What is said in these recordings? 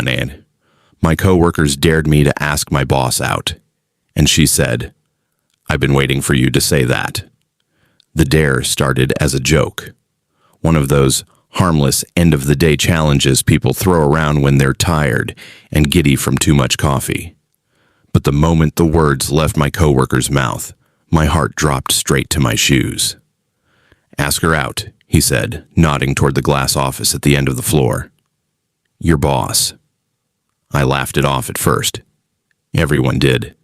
Nan. My coworkers dared me to ask my boss out, and she said, "I've been waiting for you to say that." The dare started as a joke, one of those harmless end-of-the-day challenges people throw around when they're tired and giddy from too much coffee. But the moment the words left my coworker's mouth, my heart dropped straight to my shoes. "Ask her out," he said, nodding toward the glass office at the end of the floor. "Your boss." I laughed it off at first. Everyone did.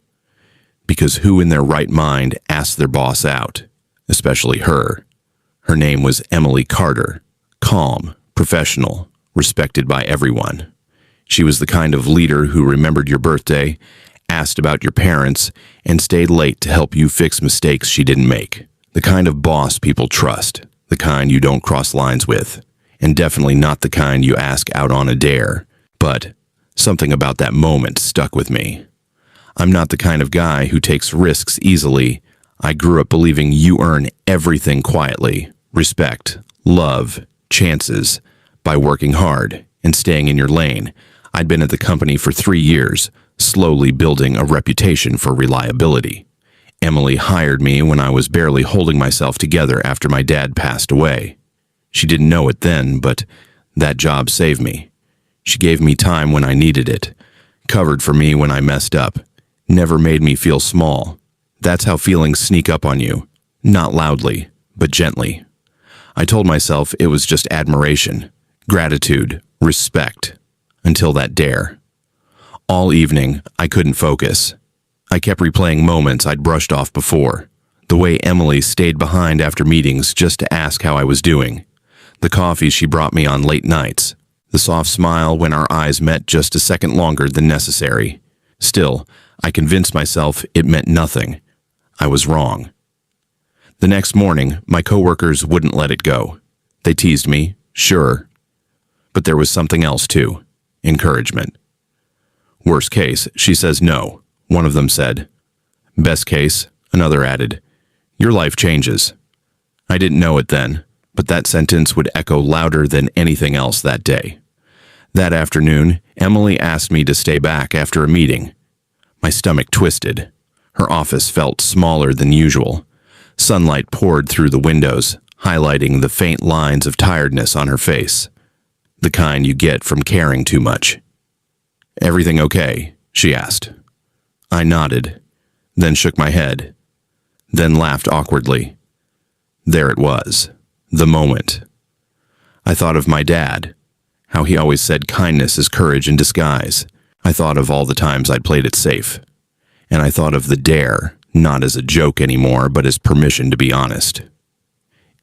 Because who in their right mind asked their boss out? Especially her. Her name was Emily Carter. Calm, professional, respected by everyone. She was the kind of leader who remembered your birthday, asked about your parents, and stayed late to help you fix mistakes she didn't make. The kind of boss people trust, the kind you don't cross lines with, and definitely not the kind you ask out on a dare. But something about that moment stuck with me. I'm not the kind of guy who takes risks easily. I grew up believing you earn everything quietly. Respect, love, chances, by working hard and staying in your lane. I'd been at the company for 3 years, slowly building a reputation for reliability. Emily hired me when I was barely holding myself together after my dad passed away. She didn't know it then, but that job saved me. She gave me time when I needed it, covered for me when I messed up, never made me feel small. That's how feelings sneak up on you, not loudly, but gently. I told myself it was just admiration, gratitude, respect, until that dare. All evening, I couldn't focus. I kept replaying moments I'd brushed off before. The way Emily stayed behind after meetings just to ask how I was doing. The coffee she brought me on late nights. The soft smile when our eyes met just a second longer than necessary. Still, I convinced myself it meant nothing. I was wrong. The next morning, my coworkers wouldn't let it go. They teased me, sure. But there was something else too. Encouragement. "Worst case, she says no," one of them said. "Best case," another added, "your life changes." I didn't know it then, but that sentence would echo louder than anything else that day. That afternoon, Emily asked me to stay back after a meeting. My stomach twisted. Her office felt smaller than usual. Sunlight poured through the windows, highlighting the faint lines of tiredness on her face. The kind you get from caring too much. "Everything okay?" she asked. I nodded, then shook my head, then laughed awkwardly. There it was, the moment. I thought of my dad, how he always said kindness is courage in disguise. I thought of all the times I'd played it safe. And I thought of the dare, not as a joke anymore, but as permission to be honest.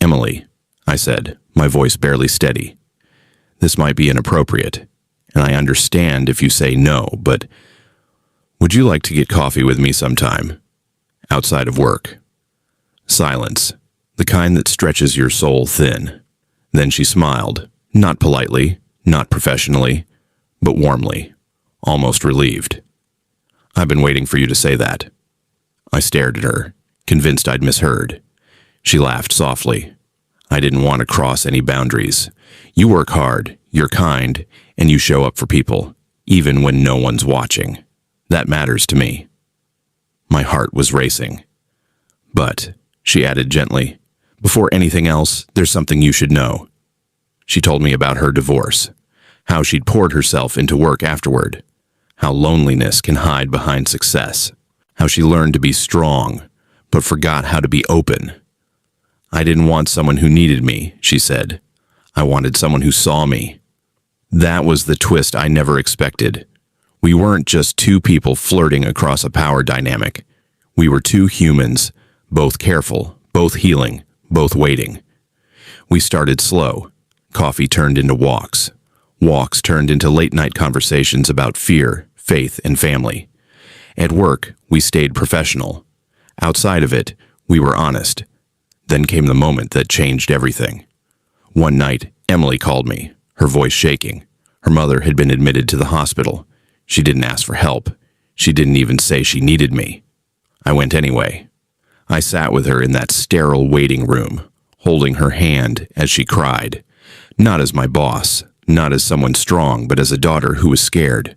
"Emily," I said, my voice barely steady. "This might be inappropriate, and I understand if you say no, but would you like to get coffee with me sometime? Outside of work?" Silence, the kind that stretches your soul thin. Then she smiled, not politely, not professionally, but warmly, almost relieved. "I've been waiting for you to say that." I stared at her, convinced I'd misheard. She laughed softly. "I didn't want to cross any boundaries. You work hard, you're kind, and you show up for people, even when no one's watching. That matters to me." My heart was racing. "But," she added gently, "before anything else, there's something you should know." She told me about her divorce, how she'd poured herself into work afterward, how loneliness can hide behind success, how she learned to be strong, but forgot how to be open. "I didn't want someone who needed me," she said. "I wanted someone who saw me." That was the twist I never expected. We weren't just two people flirting across a power dynamic. We were two humans, both careful, both healing, both waiting. We started slow. Coffee turned into walks. Walks turned into late-night conversations about fear, faith, and family. At work, we stayed professional. Outside of it, we were honest. Then came the moment that changed everything. One night, Emily called me, her voice shaking. Her mother had been admitted to the hospital. She didn't ask for help. She didn't even say she needed me. I went anyway. I sat with her in that sterile waiting room, holding her hand as she cried. Not as my boss, not as someone strong, but as a daughter who was scared.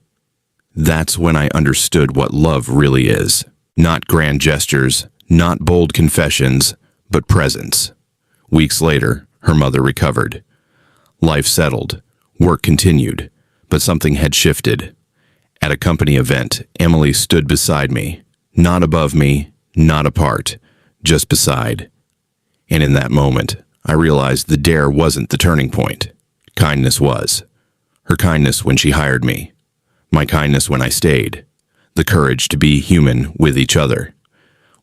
That's when I understood what love really is. Not grand gestures, not bold confessions, but presence. Weeks later, her mother recovered. Life settled, work continued, but something had shifted. At a company event, Emily stood beside me, not above me, not apart, just beside. And in that moment, I realized the dare wasn't the turning point. Kindness was. Her kindness when she hired me. My kindness when I stayed. The courage to be human with each other.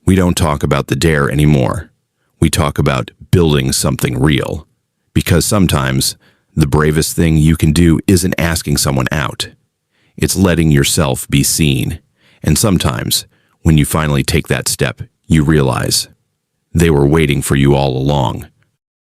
We don't talk about the dare anymore. We talk about building something real. Because sometimes, the bravest thing you can do isn't asking someone out. It's letting yourself be seen. And sometimes, when you finally take that step, you realize they were waiting for you all along.